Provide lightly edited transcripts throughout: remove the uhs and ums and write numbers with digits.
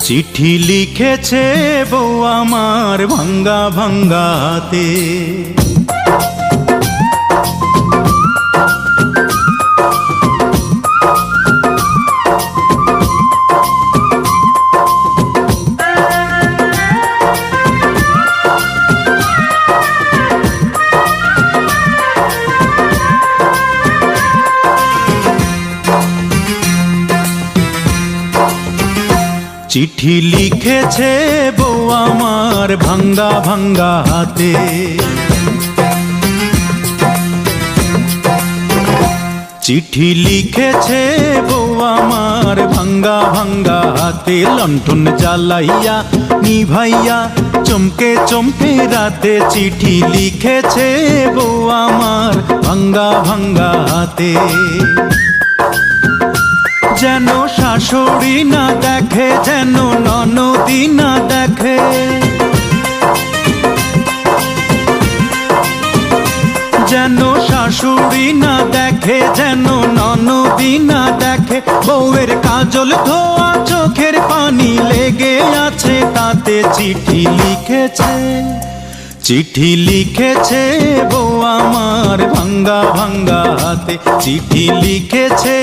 চিঠি লিখেছে বউ আমার ভাঙ্গা ভাঙ্গা হাতে। চিঠি লিখেছে বউ আমার ভাঙ্গা ভাঙ্গা হাতে। চিঠি লিখেছে বউ আমার ভাঙ্গা ভাঙ্গা হাতে। লণ্ঠন জ্বালাইয়া নিভাইয়া চমকে চমকে রাতে। চিঠি লিখেছে বউ আমার ভাঙ্গা ভাঙ্গা হাতে। যেন শাশুড়ি না দেখে, যেন ননদি না দেখে, যেন শাশুড়ি না দেখে, যেন ননদি না দেখে। বউয়ের কাজল ধোয়া চোখের পানি লেগে আছে তাতে। চিঠি লিখেছে, চিঠি লিখেছে বউ আমার ভাঙ্গা ভাঙ্গা হাতে। চিঠি লিখেছে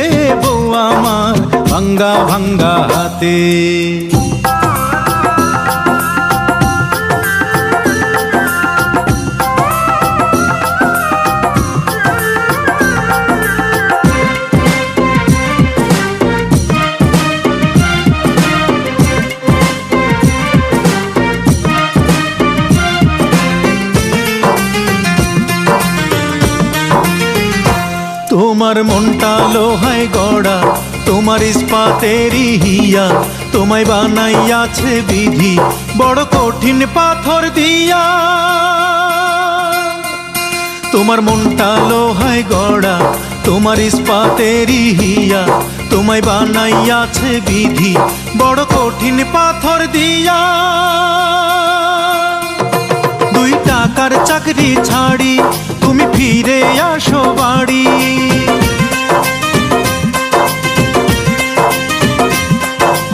বউ আমার ভাঙ্গা ভাঙ্গা হাতে। তোমার মনটা লোহায় গড়া, তোমার ইস্পাতেরই হিয়া। তোমায় বানাইয়াছে বিধি বড় কঠিন পাথর দিয়া। তোমার মনটা লোহায় গড়া, তোমার ইস্পাতেরই হিয়া। তোমায় বানাইয়াছে বিধি বড় কঠিন পাথর দিয়া। 2 টাকার চাকরি ছাড়ি তুমি ফিরে আসো বাড়ি।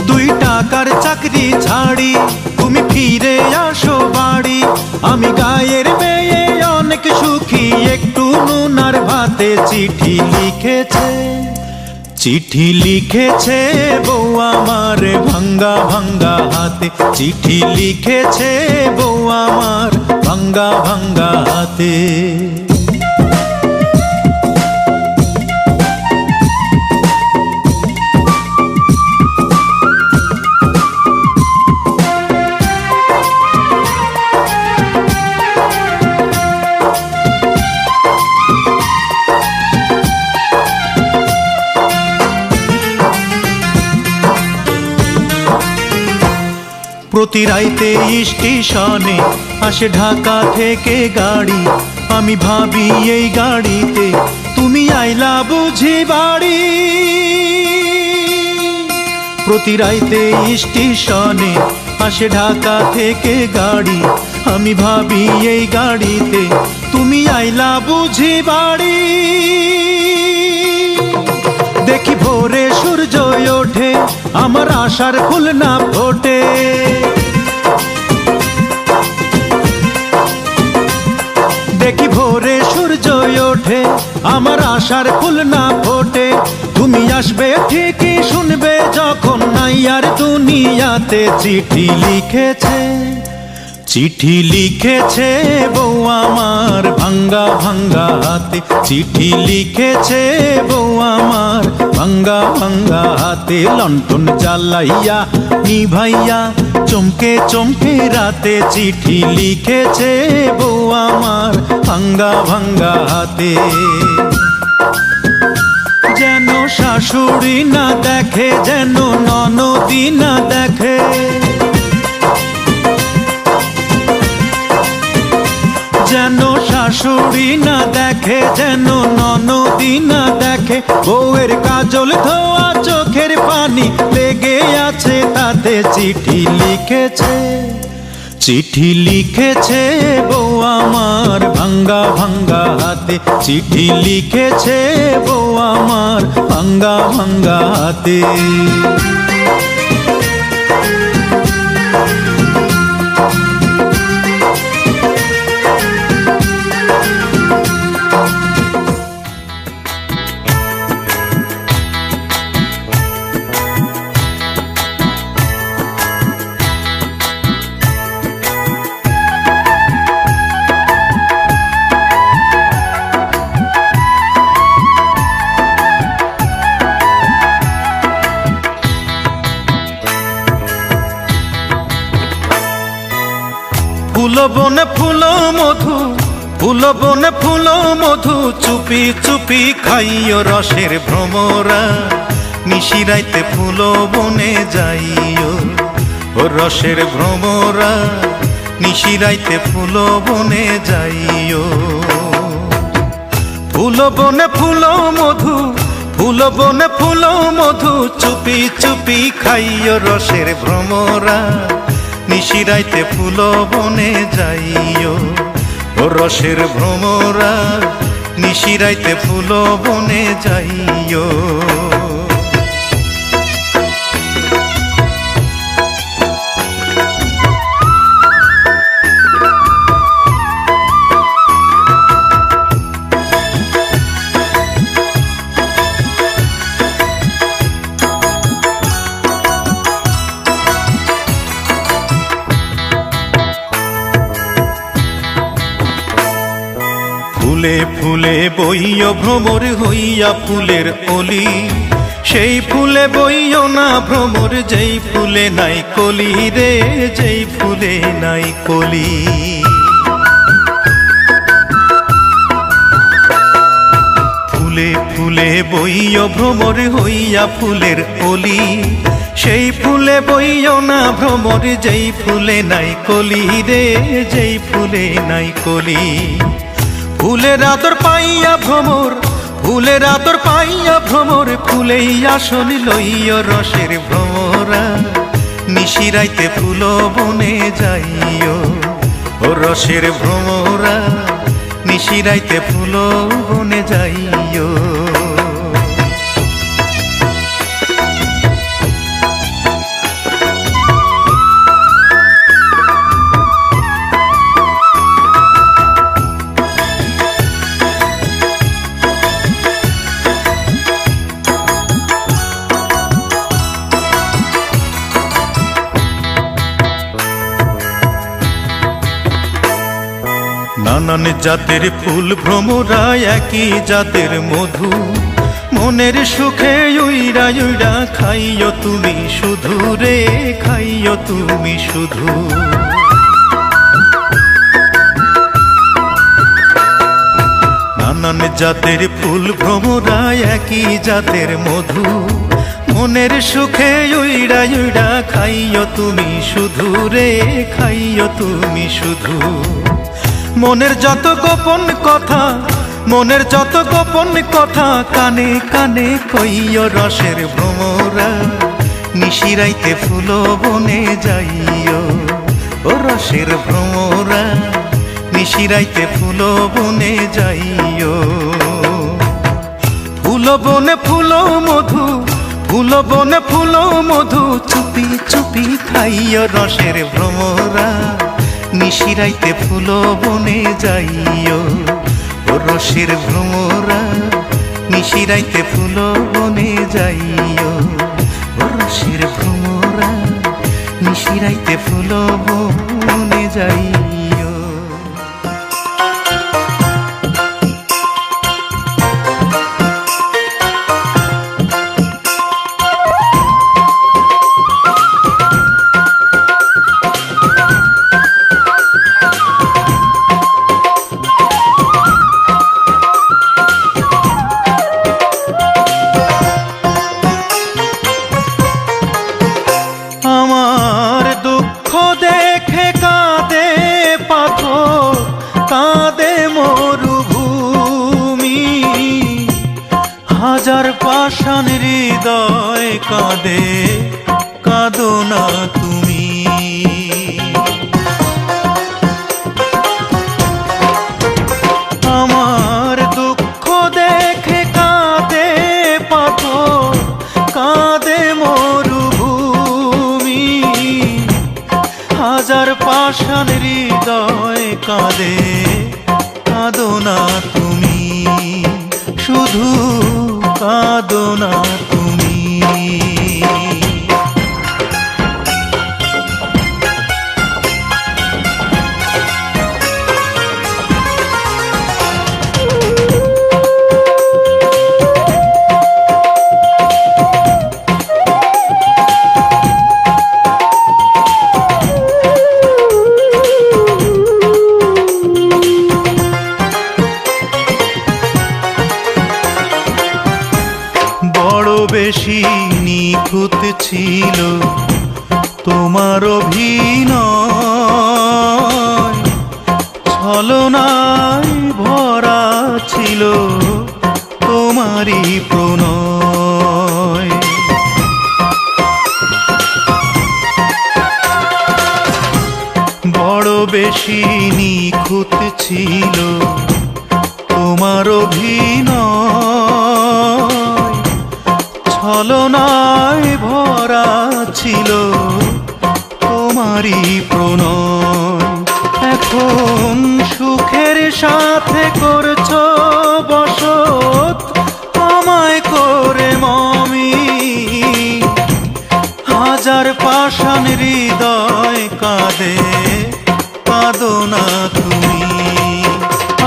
2 টাকার চাকরি ছাড়ি তুমি ফিরে আসো বাড়ি। আমি গায়ের মেয়ে অনেক সুখী, একটু নুন আর ভাতে। চিঠি লিখেছে, চিঠি লিখেছে বউ আমার ভাঙ্গা ভাঙ্গা হাতে। চিঠি লিখেছে বউ আমার ভাঙ্গা ভাঙ্গা হাতে। প্রতি রাইতে স্টেশনে আসে ঢাকা থেকে গাড়ি। আমি ভাবি এই গাড়িতে তুমি আইলা বুঝি বাড়ি। প্রতি রাইতে স্টেশনে আসে ঢাকা থেকে গাড়ি। আমি ভাবি এই গাড়িতে তুমি আইলা বুঝি বাড়ি। দেখি ভোরে সূর্য ওঠে, আমার আশার ফুল না ফোটে। দেখি ভোরে সূর্য ওঠে, আমার আশার ফুল না ফোটে। তুমি আসবে ঠিকই শুনবে যখন নাই আর দুনিয়াতে। চিঠি লিখেছে, চিঠি লিখেছে বউ আমার ভাঙ্গা ভাঙ্গা হাতে। চিঠি লিখেছে বউ আমার ভাঙ্গা ভাঙ্গা হাতে। লণ্ঠন জ্বালাইয়া নিভাইয়া চমকে চমকে রাতে। চিঠি লিখেছে বউ আমার ভাঙ্গা ভাঙ্গা হাতে। যেন শাশুড়ি না দেখে, যেন ননদি না দেখে, যেন শাশুড়ি না দেখে, যেন ননদি না দেখে। বউয়ের কাজল ধোয়া চোখের পানি লেগে আছে তাতে। চিঠি লিখেছে, চিঠি লিখেছে বউ আমার ভাঙ্গা ভাঙ্গা হাতে। চিঠি লিখেছে বউ আমার ভাঙ্গা ভাঙ্গা হাতে। বনে ফুল মধু, ফুল বনে ফুল মধু, চুপি চুপি খাইও রসের ভ্রমরা, নিশিরাইতে ফুল বনে যাইও, ও রসের ভ্রমরা, নিশিরাইতে ফুল বনে যাইও। ফুল বনে ফুল মধু, ফুল বনে ফুল মধু, চুপি চুপি খাইও রসের ভ্রমরা, নিশিরাইতে ফুল বনে যাইও, ও রসের ভ্রমরা, নিশিরাইতে ফুল বনে যাইও। ফুলে ফুলে বইও ভ্রমর হইয়া ফুলের অলি, সেই ফুলে বইও না ভ্রমর, যেই ফুলে নাই কলি রে, যেই ফুলে নাই কলি। ফুলে ফুলে বইও ভ্রমর হইয়া ফুলের অলি, সেই ফুলে বইও না ভ্রমর, যেই ফুলে নাই কলি রে, যেই ফুলে নাই কলি। ফুলের আদর পাইয়া ভ্রমর, ফুলের আদর পাইয়া ভ্রমর, ফুলেই আসন লইয় রসের ভ্রমরা, নিশিরাইতে ফুল বনে যাইও, ও রসের ভ্রমরা, নিশিরাইতে ফুল বনে যাইও। নানান জাতের ফুল ভ্রমরা, একই জাতের মধু, মনের সুখে উইরা উইরা খাইও তুমি শুধু রে, খাইও তুমি শুধু। নানান জাতের ফুল ভ্রমরা, একই জাতের মধু, মনের সুখে উইরা উইরা খাইও তুমি শুধু রে, খাইও তুমি শুধু। মনের যত গোপন কথা, মনের যত গোপন কথা, কানে কানে কইও রসের ভ্রমরা, নিশিরাইতে ফুল বনে যাইও, ও রসের ভ্রমরা, নিশিরাইতে ফুল বনে যাইও। ফুল বনে ফুল মধু, ফুল বনে ফুল মধু, চুপি চুপি খাইও রসের ভ্রমরা, নিশিরাইতে ফুল বনে যাইও, ও রসের ভ্রমরা, নিশিরাইতে ফুল বনে যাইও, ও রসের ভ্রমরা, নিশিরাইতে ফুল বনে যাইও। আমার দুঃখ দেখে কাঁদে পাথর, কাঁদে মরুভূমি, হাজার পাষাণ হৃদয় কাঁদে, কাঁদো না তুমি। আমার দুঃখ দেখে কাঁদে পাথর, কাঁদে মরুভূমি, হাজার পাষাণ হৃদয় কাঁদে, কাঁদো না তুমি, শুধু কাঁদো না তুমি। বেশি নিখুঁত ছিল তোমার অভিনয়, ছলনায় ভরা ছিল তোমারই প্রণয়। বড় বেশি নিখুঁত ছিল তোমার অভিনয়, ছলনায় ভরা ছিল তোমারই প্রণয়। এখন সুখের সাথে করছো বসত আমায় করে মমি, হাজার পাষাণ হৃদয় কাঁদে, কাঁদো না তুমি।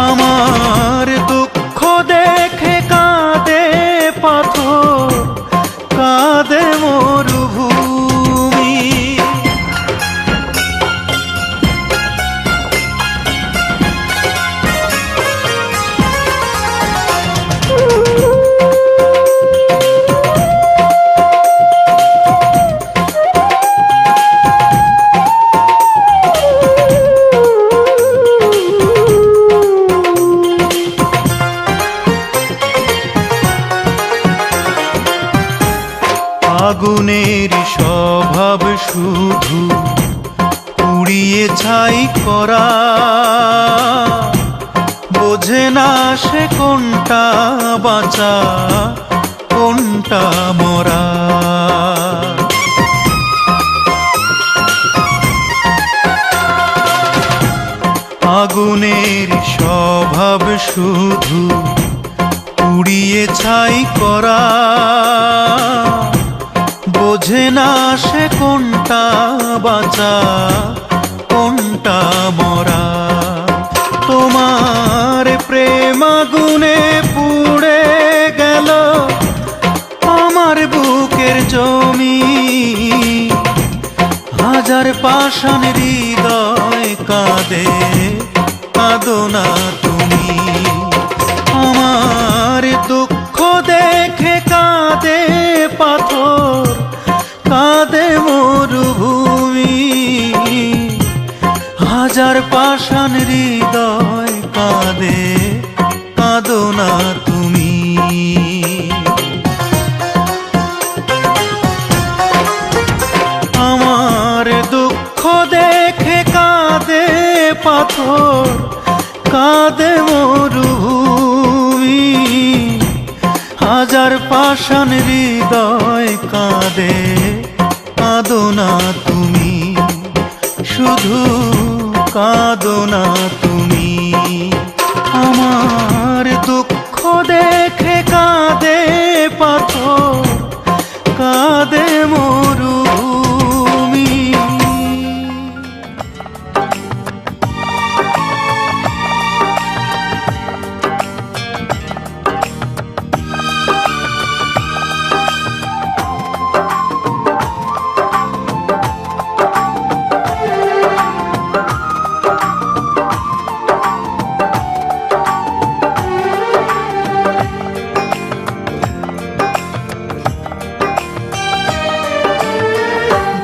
আমার দুঃখ দেখে কাঁদে পাথর, কাঁদে মরুভূমি। আগুনের স্বভাব শুধু পুড়িয়ে ছাই করা, বোঝে না সে কোনটা বাঁচা কোনটা মরা। আগুনের স্বভাব শুধু পুড়িয়ে ছাই করা, বোঝে না সে কোনটা বাঁচা কোনটা মরা। তোমার প্রেম আগুনে পুড়ে গেল আমার বুকের জমি, হাজার পাষাণ হৃদয় কাঁদে, কাঁদো না তুমি। আমার দুঃখ দেখে কাঁদে পাথর, কাঁদে মরুভূমি, হাজার পাষাণ হৃদয় কাঁদে, কাঁদো না তুমি। আমার দুঃখ দেখে কাঁদে পাথর, কাঁদে মরুভূমি, হাজার পাষাণ হৃদয় কাঁদে, কাঁদো না তুমি, শুধু কাঁদো না তুমি। আমার দুঃখ দেখে কাঁদে পাথর, কাঁদে মরুভূমি।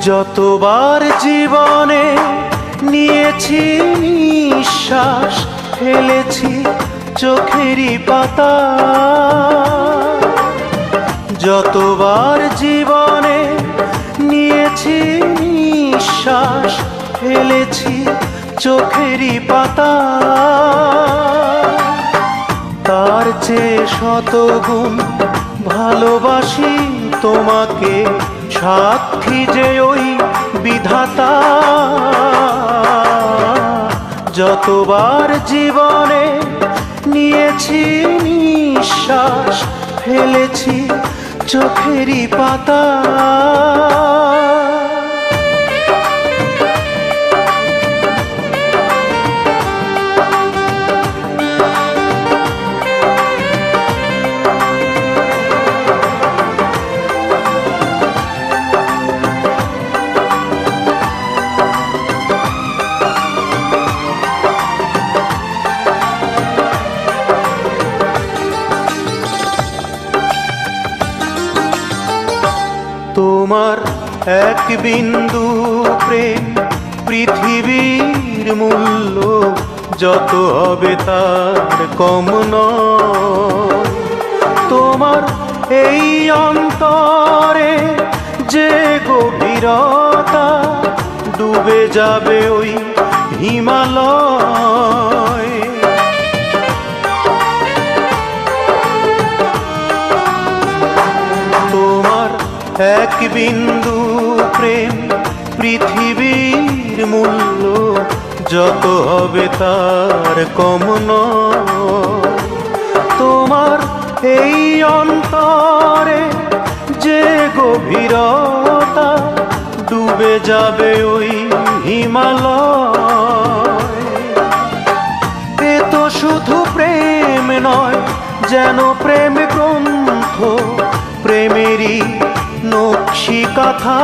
যতবার জীবনে নিয়েছি নিঃশ্বাস, ফেলেছি চোখেরই পাতা। যতবার জীবনে নিয়েছি নিঃশ্বাস, ফেলেছি চোখেরই পাতা। তার চেয়ে শতগুণ ভালোবাসি তোমাকে, সাক্ষী যে ওই বিধাতা। যতবার জীবনে নিয়েছি নিঃশ্বাস, ফেলেছি চোখেরই পাতা। তোমার এক বিন্দু প্রেম পৃথিবীর মূল্য যত হবে তার কম নয়। তোমার এই অন্তরে যে গভীরতা ডুবে যাবে ওই হিমালয়। তোমার এক বিন্দু প্রেম পৃথিবীর মূল্য যত হবে তার কম নয়। তোমার এই অন্তরে যে গভীরতা ডুবে যাবে ওই হিমালয়। এ তো শুধু প্রেম নয়, যেন প্রেম গ্রন্থ, প্রেমেরই নকশি কথা।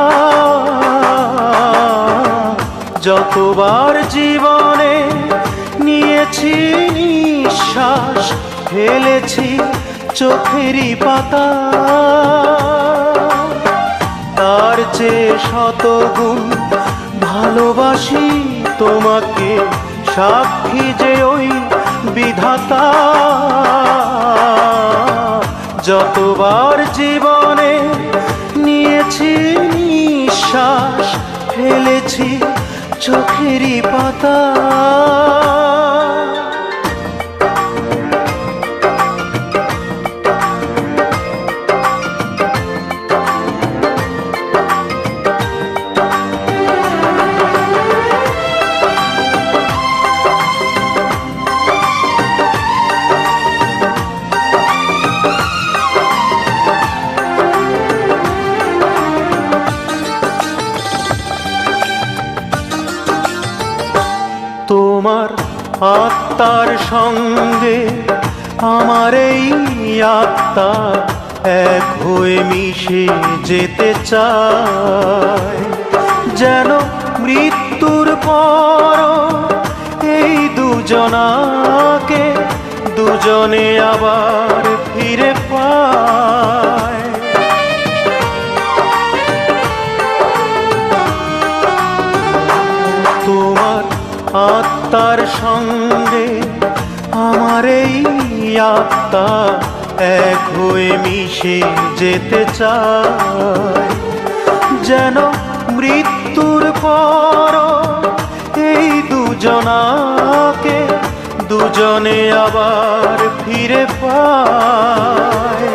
যতবার জীবনে নিয়েছি নিঃশ্বাস, ফেলেছি চোখেরই পাতা। তার চেয়ে শতগুণ ভালোবাসি তোমাকে, সাক্ষী যে ওই বিধাতা। যতবার জীবনে নিয়েছি নিঃশ্বাস, ফেলেছি চোখেরই পাতা। তোমার আত্মার সঙ্গে আমার এই আত্মা এক হয়ে মিশে যেতে চায়। যেন মৃত্যুর পর এই দুজনাকে দুজনে আবার ফিরে পায়। তোমার আত্মার সঙ্গে আমার এই আত্মা এক হয়ে মিশে যেতে চায়। যেন মৃত্যুর পর এই দুজনাকে দুজনে আবার ফিরে পায়।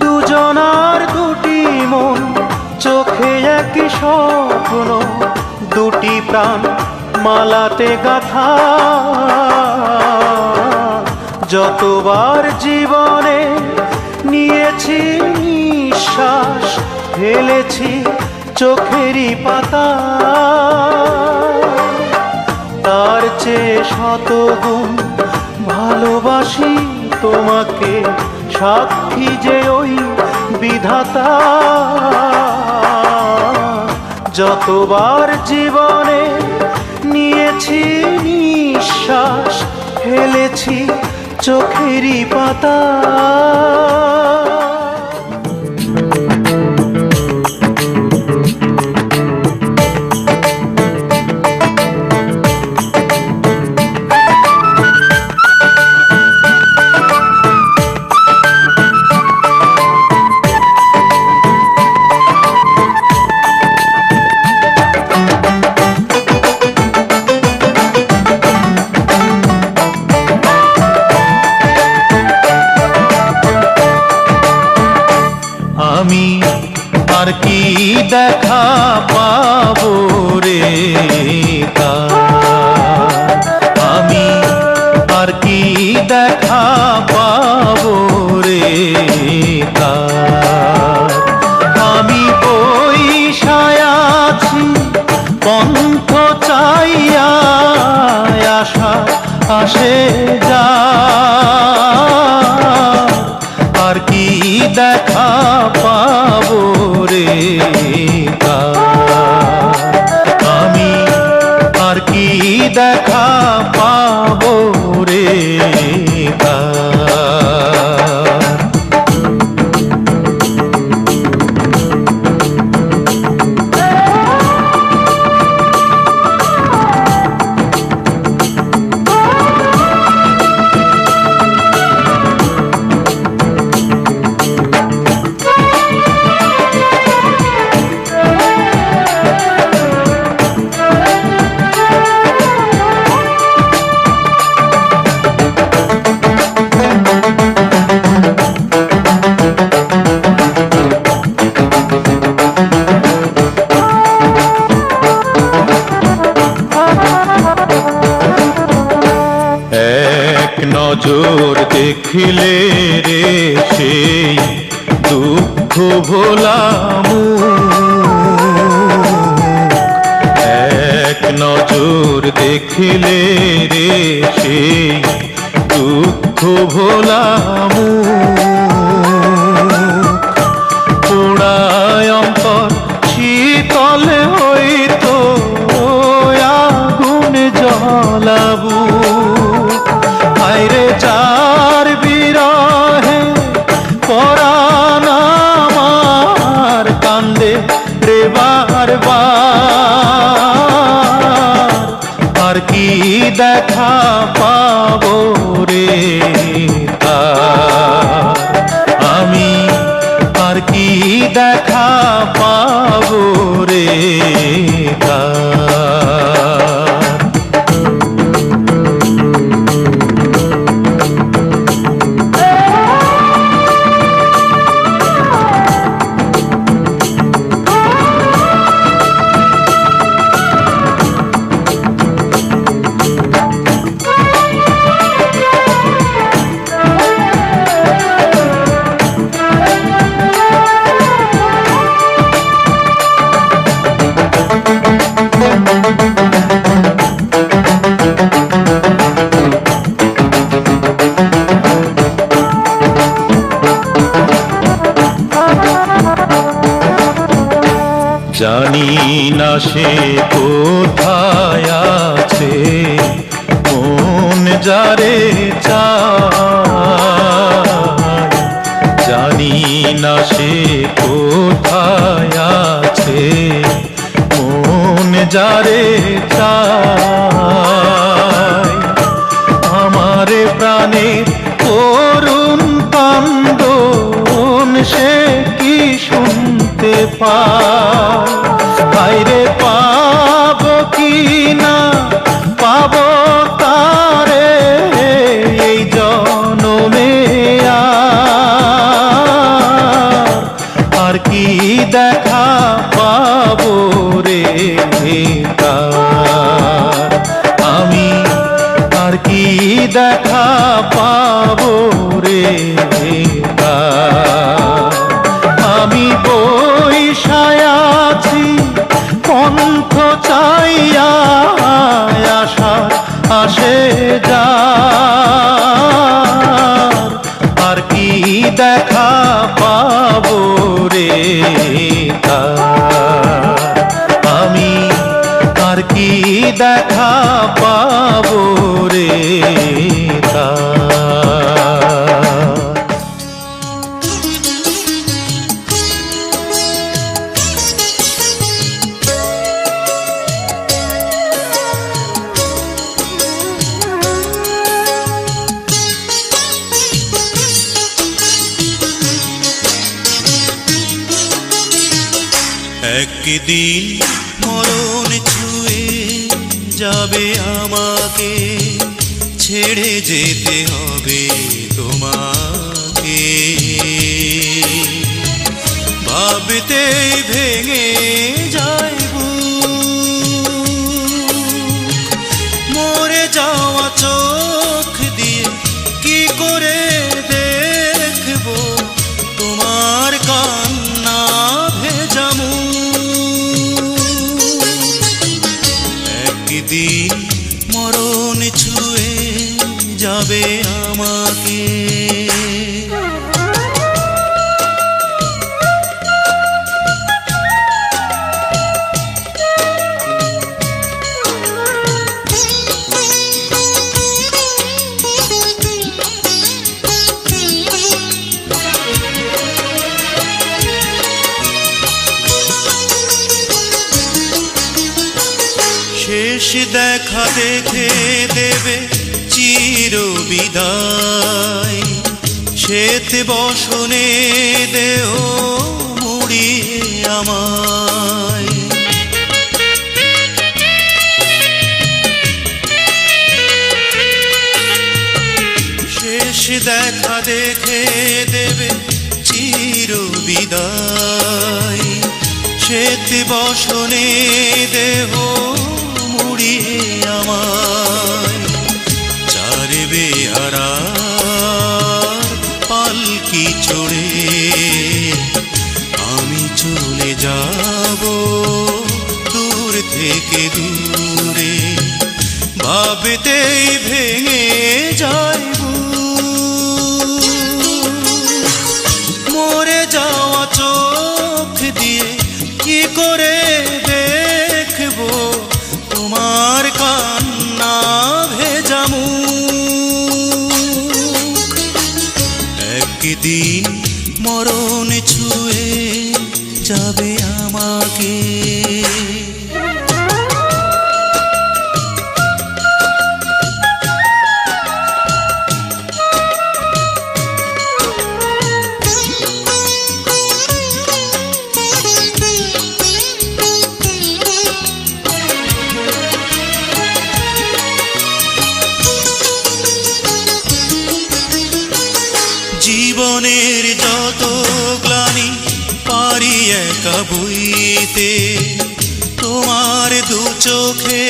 দুজনার দুটি মন, চোখে একই স্বপ্ন, দুটি প্রাণ মালাতে গাথা। যতবার জীবনে নিয়েছি নিঃশ্বাস, ফেলেছি চোখেরই পাতা। তার চেয়ে শতগুণ ভালোবাসি তোমাকে, সাক্ষী যে ওই বিধাতা। যতবার জীবনে নিয়েছি নিঃশ্বাস, ফেলেছি চোখেরই পাতা। আমি আর কি দেখা পাবো রে তার, আমি আর কি দেখা পাবো রে তার। আমি বইসায় আছি পন্থ চাইয়া, আশা আসে যা, আর কি দেখা পাবো রে তার। আমি আর কি দেখা পাবো রে তার। এক নজর দেখিলে রে সেই দুঃখ ভোলা মুখ, এক নজর দেখিলে রে সেই দুঃখ ভোলা মুখ, পোড়ায় অন্তর শীতলে হইতো আগুন জ্বলাবু, আইরে যার বিরহে পরাণ আমার কান্দে রে বারবার, আর কি দেখা পাবো রে তার, আমি আর কি দেখা পাবো রে তার। জানি না সে কোথায় আছে, মন যারে চায়, জানি না সে কোথায় আছে, মন যারে চায়, আমারে প্রাণের করুণ কান্দন সে কি শুনতে পায়, আইরে পাবো কি না পাবো তারে এই জনমে আর কি দেখা পাবো রে তার, আমি আর কি দেখা পাবো রে তার। আমি বইসায় আছি পন্থ চাইয়া আশার আসে যার, আর কি দেখা পাবো রে তার, আমি আর কি দেখা পাবো রে তার। একদিন মরণ ছুঁয়ে যাবে আমাকে, ছেড়ে যেতে হবে তোমাকে, ভাবতেই ভেঙে যায় মরে যাওয়া চোখ দিয়ে কি করে দেখবো তোমার কান্না ভেজা মুখ, একদিন মরণ ছুঁয়ে যাবে আমাকে। শেষ দেখা দেখে দেবে চির বিদায়, শ্বেত বসনে দেহ মুড়িয়ে আমায়, শেষ দেখা দেখে দেবে চির বিদায়, শ্বেত বসনে দেহ মুড়িয়ে আমায়, চার বেহারার পালকি চড়ে আমি চলে যাব দূর থেকে দূরে, ভাবতেই ভেঙে যায় বুক। মরে যাওয়া চোখ দিয়ে কি করে দেখবো তোমার কান্না ভেজা মুখ। একদিন মরণ ছুঁয়ে যাবে আমাকে। জীবনের যত গ্লানি পারি একা বইতে, তোমার দু চোখে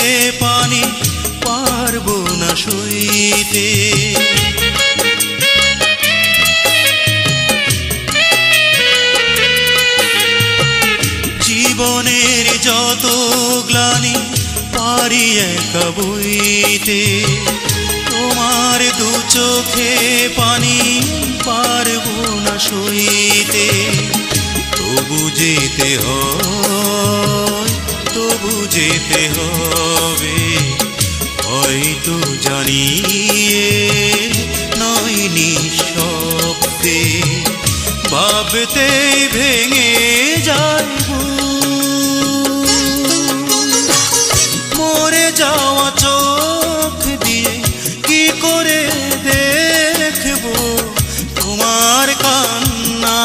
পানি পারবো না সইতে। জীবনের যত গ্লানি পারি একা বইতে, তোমার দু চোখে পানি পারবো না সইতে। তবু যেতে হয়, তবু যেতে হবে, হয়তো জানিয়ে নয় নিঃশব্দে। ভাবতেই ভেঙে যায় বুক। মরে যাওয়া চোখ দিয়ে কি করে দেখবো তোমার কান্না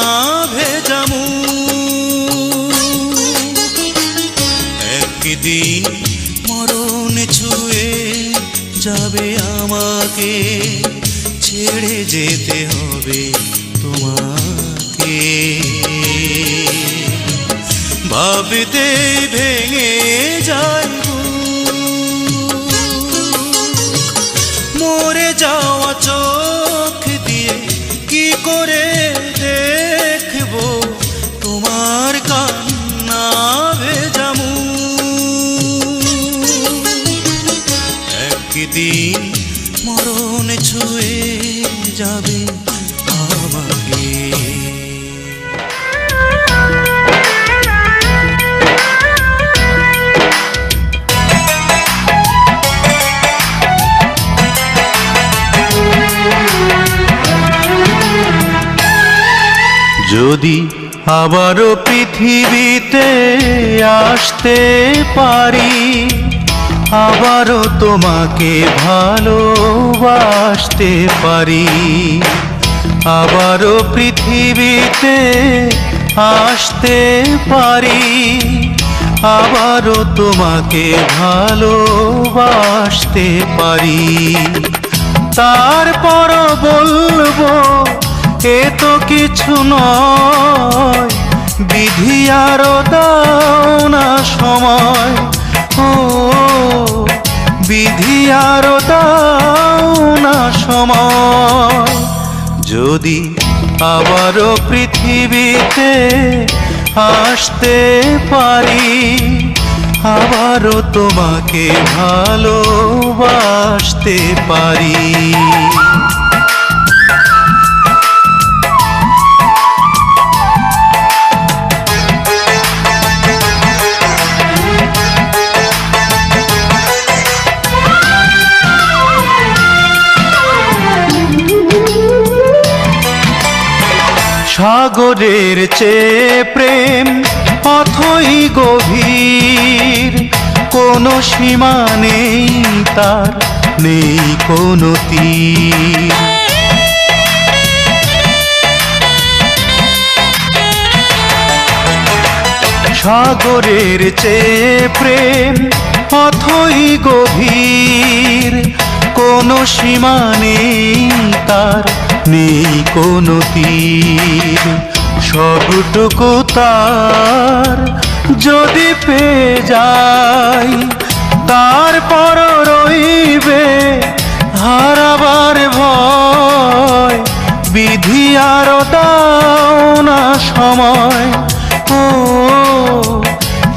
ভেজা মুখ। একদিন মরণ ছুঁয়ে যাবে আমাকে, ছেড়ে যেতে হবে তোমাকে। ভাবতে ভেঙে যায় বুক। মরে যাওয়া চোখ দিয়ে কি করে দেখবো তোমার কান্না ভেজা মুখ। একদিন মরণ ছুঁয়ে যাবে আমাকে। যদি আবারও পৃথিবীতে আসতে পারি, আবারও তোমাকে ভালোবাসতে পারি। আবারও পৃথিবীতে আসতে পারি, আবারও তোমাকে ভালোবাসতে পারি। তারপরও বলবো এ তো কিছু নয়, বিধি আরো দাও না সময়। ও বিধি আরো দাও না সময়। যদি আবারও পৃথিবীতে আসতে পারি, আবারও তোমাকে ভালোবাসতে পারি। সাগরের চেয়ে প্রেম অথই গভীর, কোনো সীমা নেই তার, নেই কোনো তীর। সাগরের চেয়ে প্রেম অথই গভীর, কোনো সীমা নেই তার, নেই কোনো তীর। সবটুকু তার যদি পেয়ে যাই, তারপর রইবে হারাবার ভয় বিধি আরো দাও না সময়, ও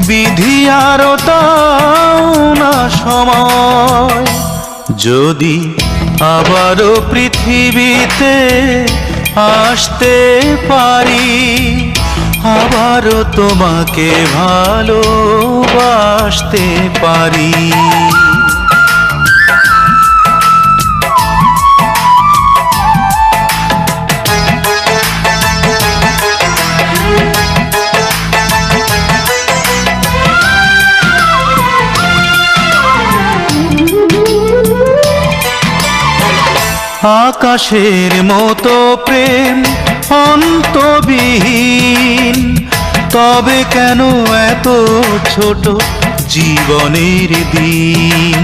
বিধি আরো দাও না সময়। যদি আবারও পৃথিবীতে আসতে পারি, আবারও তোমাকে ভালোবাসতে পারি। আকাশের মতো প্রেম অন্তবিহীন, তবে কেন এত ছোট জীবনের দিন।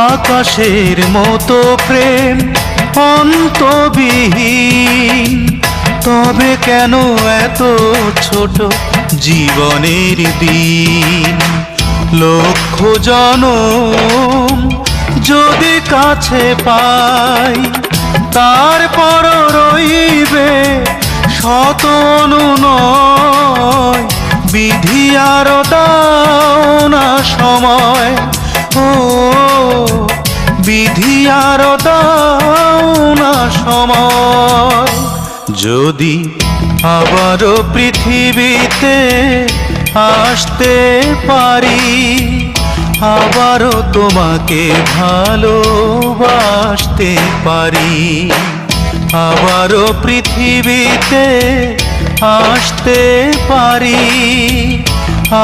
আকাশের মতো প্রেম অন্তবিহীন, তবে কেন এত ছোট জীবনের দিন। লক্ষ জনম যদি কাছে পাই, তারপর রইবে শত অনুনয়। বিধি আরো দাও না সময়, ও বিধি আরো দাও না সময়। যদি আবারও পৃথিবীতে আসতে পারি, আবারও তোমাকে ভালোবাসতে পারি। আবারও পৃথিবীতে আসতে পারি,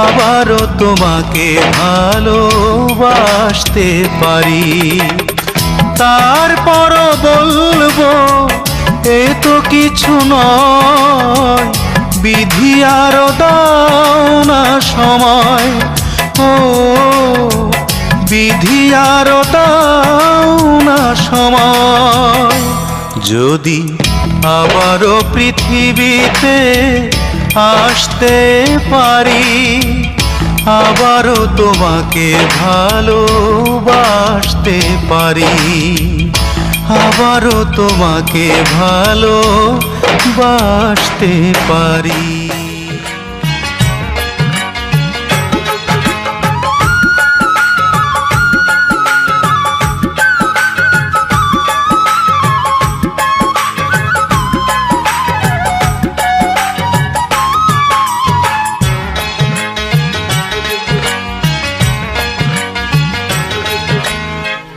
আবারও তোমাকে ভালোবাসতে পারি। তারপরও বলবো এ তো কিছু নয়, বিধি আরো দাও না সময়, ও বিধি আরো দাও না সময়। যদি আবারও পৃথিবীতে আসতে পারি, আবারও তোমাকে ভালোবাসতে পারি। আবারও তোমাকে ভালোবাসতে পারি।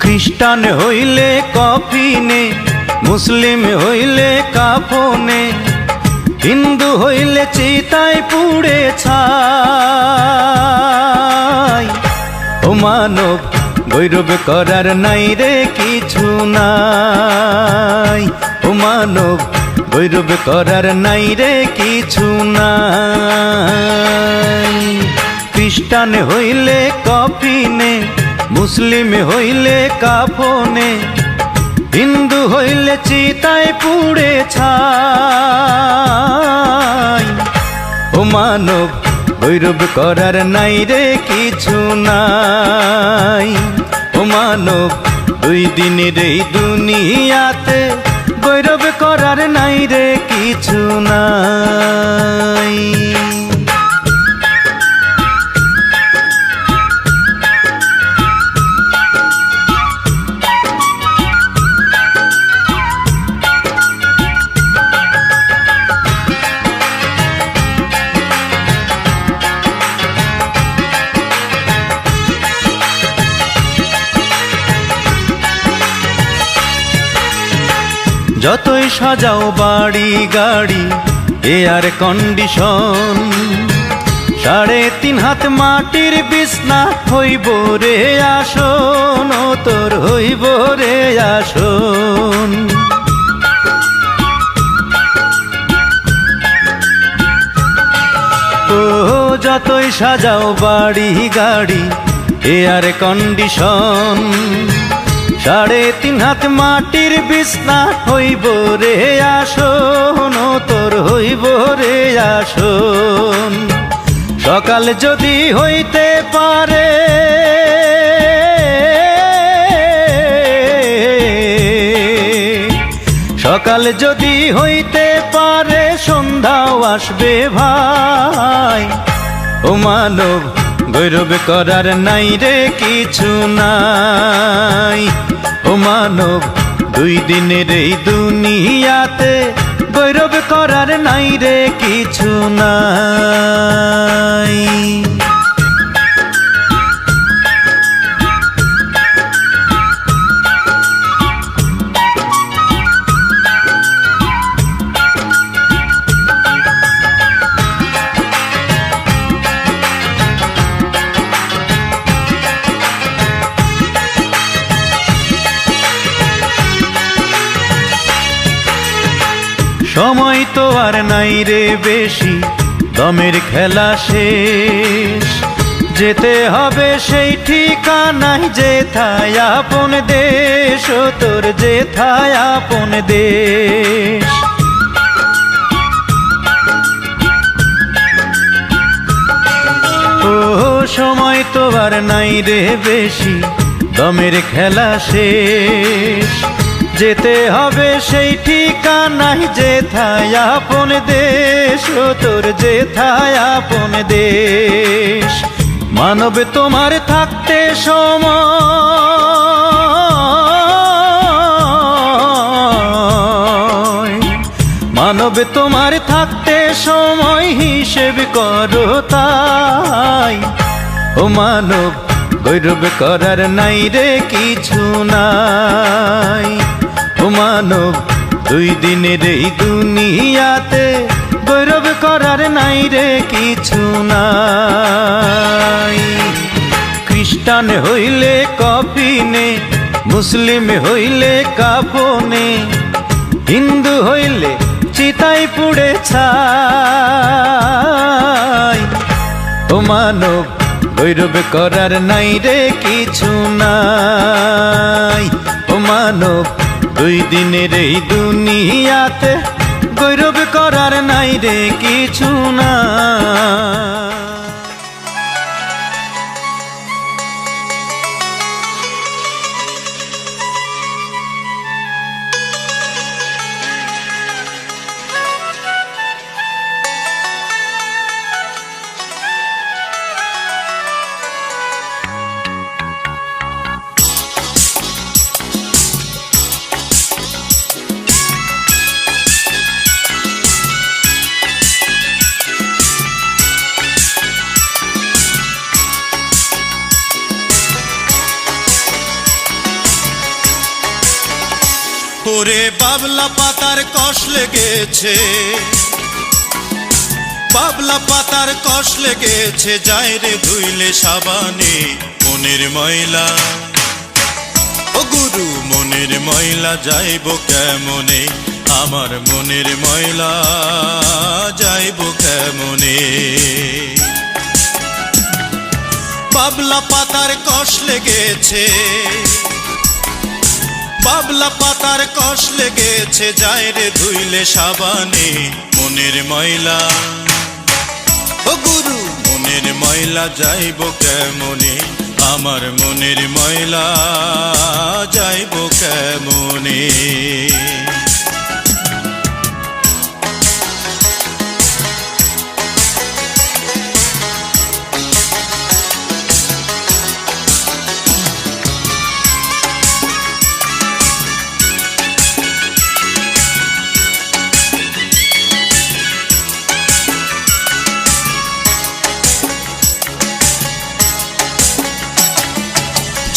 খ্রিস্টান হইলে কফিনে, মুসলিম হইলে কাফনে, হিন্দু হইলে চিতায় পুড়ে ছাই। ও মানব গৌরব করার নাই রে কিছু নাই, ও মানব গৌরব করার নাই রে কিছু নাই। খ্রিস্টান হইলে কফিনে, মুসলিম হইলে কাফনে, হিন্দু হইলে চিতায় পুড়ে ছাই। ও মানব গৌরব করার নাই রে কিছু নাই, ও মানব দুই দিনের এই দুনিয়াতে গৌরব করার নাই রে কিছু নাই। যতই সাজাও বাড়ি গাড়ি এয়ার কন্ডিশন, 3.5 হাত মাটির বিছনা হইব রে আসন, ও তোর হইব রে আসন। ও যতই সাজাও বাড়ি গাড়ি এয়ার কন্ডিশন, 3.5 হাত মাটির বিছনা হইব রে আসন, ও তোর হইব রে আসন। সকাল যদি হইতে পারে সকাল যদি হইতে পারে সন্ধ্যাও আসবে ভাই। ও মানব গৌরব করার নাই রে কিছু নাই। ও মানব দুই দিনের এই দুনিয়াতে গৌরব করার নাই রে কিছু নাই। সময় তো আর নাই রে বেশি, দমের খেলা শেষ। যেতে হবে সেই ঠিকানায় যেথায় আপন দেশ, ও তোর যেথায় আপন দেশ। ও সময় তো আর নাই রে বেশি, দমের খেলা শেষ। যেতে হবে সেই ঠিকানায় যেথায় আপন দেশ, ও তোর যেথায় আপন দেশ। মানব তোমার থাকতে সময়, মানব তোমার থাকতে সময় হিসেব করো তাই। ও মানব গৌরব করার নাই রে কিছু নাই। ও মানব দুই দিনের এই দুনিয়াতে গৌরব করার নাই রে কিছু নাই। খ্রিস্টান হইলে কফিনে, মুসলিম হইলে কাফনে, হিন্দু হইলে চিতাই পুড়ে ছাই। ও মানব গৌরব করার নাই রে কিছু নাই। ও মানব দুই দিনের এই দুনিয়াতে গৌরব করার নাই রে কিছু নাই। ওরে বাবলা পাতার কষ লেগেছে, বাবলা পাতার কষ লেগেছে, যায় রে ধুইলে সাবানে মনের ময়লা। ও গুরু মনের ময়লা যাইব কেমনে, আমার মনের ময়লা যাইব কেমনে। বাবলা পাতার কষ লেগেছে, বাবলা পাতার কষ লেগেছে, যায় রে ধুইলে সাবানে মনের ময়লা। ও গুরু মনের ময়লা যাইব কেমনে, আমার মনের ময়লা যাইব কেমনে।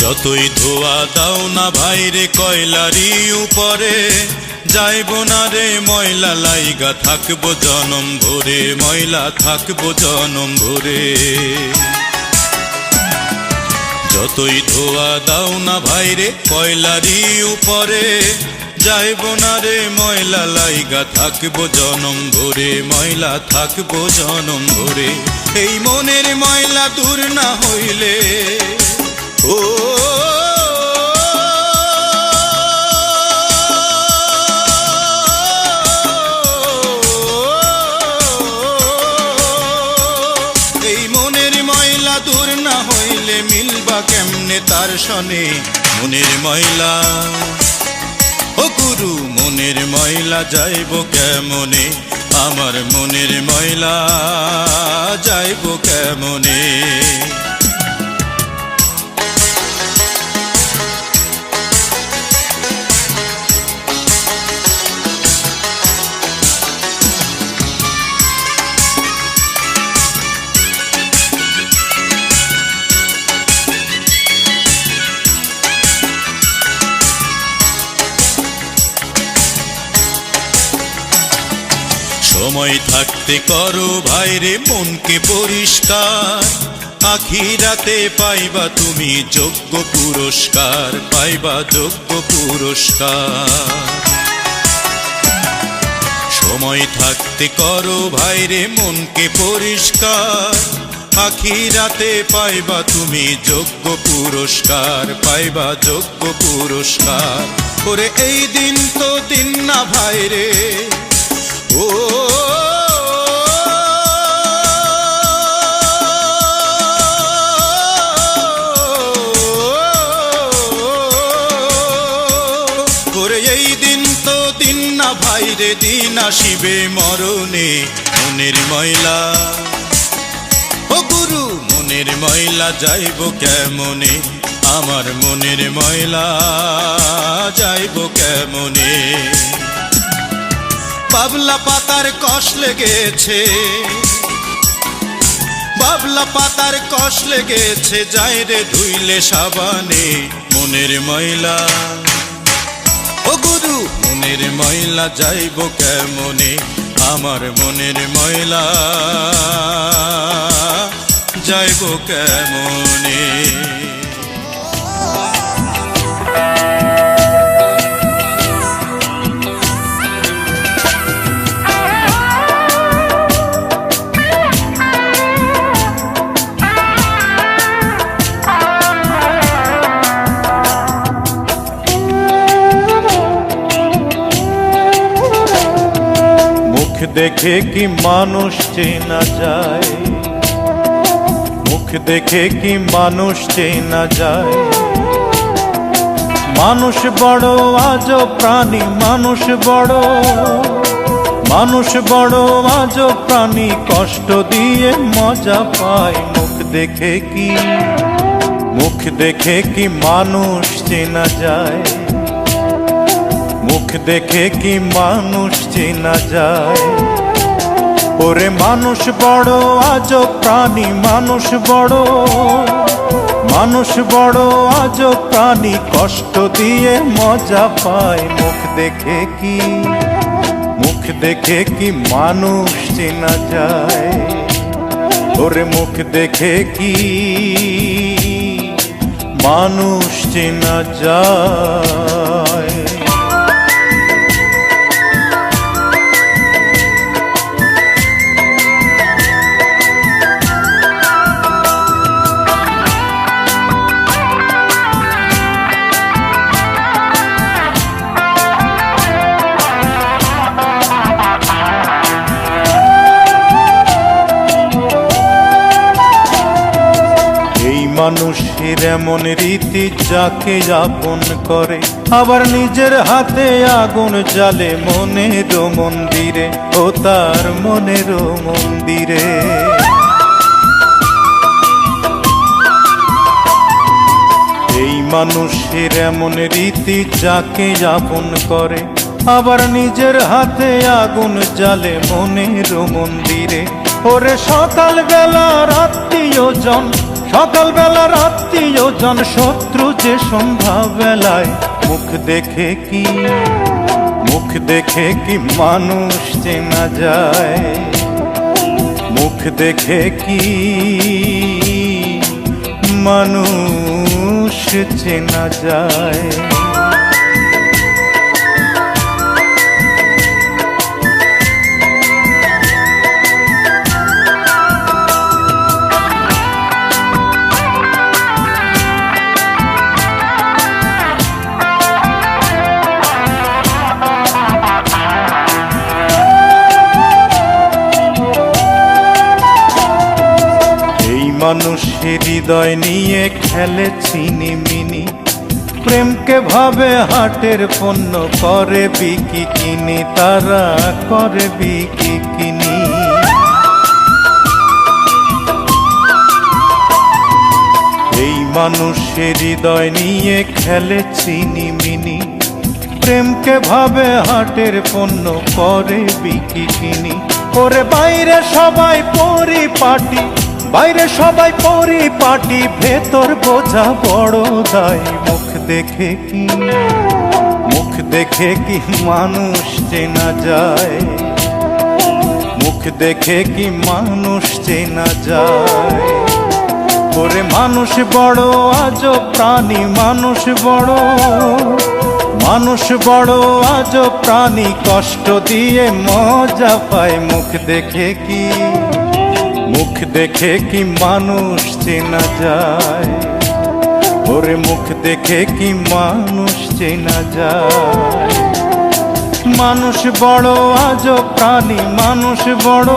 যতই ধোয়া দাও না ভাইরে কয়লারি উপরে, যাইব না রে ময়লা লাইগা থাকবো জনম ভরে, ময়লা থাকবো জনম ভরে। যতই ধোয়া দাও না ভাইরে কয়লারি উপরে, যাইব না রে ময়লা লাইগা থাকবো জনম ভরে, ময়লা থাকবো জনম ভরে। এই মনের ময়লা দূর না হইলে, ও এই না হইলে মিলবা কেমনে তার সনে মনের ময়লা। ও গুরু মনের ময়লা যাইব কেমনে, আমার মনের ময়লা যাইব কেমনে। সময় থাকতে করো ভাইরে মনকে পরিষ্কার, আখিরাতে পাইবা তুমি যোগ্য পুরস্কার, পাইবা যোগ্য পুরস্কার। সময় থাকতে করো ভাইরে মনকে পরিষ্কার, আখিরাতে পাইবা তুমি যোগ্য পুরস্কার, পাইবা যোগ্য পুরস্কার। ওরে এই দিন তো দিন না ভাইরে, ও ওরে এই দিন তো দিন না ভাইরে, দিন আসিবে মরণে মনের ময়লা। ও গুরু মনের ময়লা যাইব কেমনে, আমার মনের ময়লা যাইব কেমনে। বাবলা পাতার কষ লেগেছে, বাবলা পাতার কষ লেগেছে, যাই রে ধুইলে সাবানে মনের ময়লা। ও গুরু মনের ময়লা যাইব কেমনে, আমার মনের ময়লা যাইব কেমনে। মুখ দেখে কি মানুষ চেনা যায়, মুখ দেখে কি মানুষ চেনা যায়। মানুষ বড় আজব প্রাণী, মানুষ বড়, মানুষ বড় আজব প্রাণী, কষ্ট দিয়ে মজা পায়। মুখ দেখে কি, মুখ দেখে কি মানুষ চেনা যায়, মুখ দেখে কি মানুষ চেনা যায়। ওরে মানুষ বড় আজব প্রাণী, মানুষ বড়, মানুষ বড় আজব প্রাণী, কষ্ট দিয়ে মজা পায়। মুখ দেখে কি, মুখ দেখে কি মানুষ চেনা যায়। ওরে মুখ দেখে কি মানুষ চেনা যায়। মানুষের এমন রীতি যাকে আপন করে, আবার নিজের হাতে আগুন জ্বালে মনের মন্দিরে, ও তার মনের মন্দিরে। এই মানুষের এমন রীতি যাকে আপন করে, আবার নিজের হাতে আগুন জ্বালে মনের মন্দিরে। ওরে সকাল বেলা আত্মীয়জন, সকাল বেলার আত্মীয়জন, শত্রু যে সন্ধ্যা বেলায়। মুখ দেখে কি, মুখ দেখে কি মানুষ চেনা যায়, মুখ দেখে কি মানুষ চেনা যায়। মানুষের হৃদয় নিয়ে খেলে ছিনিমিনি, প্রেমকে ভাবে হাটের পণ্য, করে বিকি কিনি, তারা করে বিকি কিনি। এই মানুষের হৃদয় নিয়ে খেলে ছিনিমিনি, প্রেমকে ভাবে হাটের পণ্য, করে বিকি কিনি। ওরে বাইরে সবাই পরিপাটি, বাইরে সবাই পরিপাটি, ভেতর বোঝা বড় দায়। মুখ দেখে কি, মুখ দেখে কি মানুষ চেনা যায়, মুখ দেখে কি মানুষ চেনা যায়। ওরে মানুষ বড় আজব প্রাণী, মানুষ বড়, মানুষ বড় আজব প্রাণী, কষ্ট দিয়ে মজা পায়। মুখ দেখে কি, মুখ দেখে কি মানুষ চেনা যায়, ওরে মুখ দেখে কি মানুষ চেনা যায়। মানুষ বড় আজব প্রাণী, মানুষ বড়,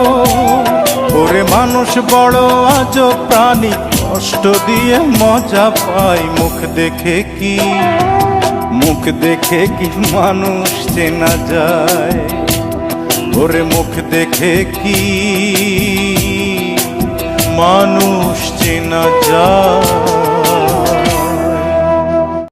ওরে মানুষ বড় আজব প্রাণী, কষ্ট দিয়ে মজা পায়। মুখ দেখে কি, মুখ দেখে কি মানুষ চেনা যায়, ওরে মুখ দেখে কি মানুষ চেনা যায়।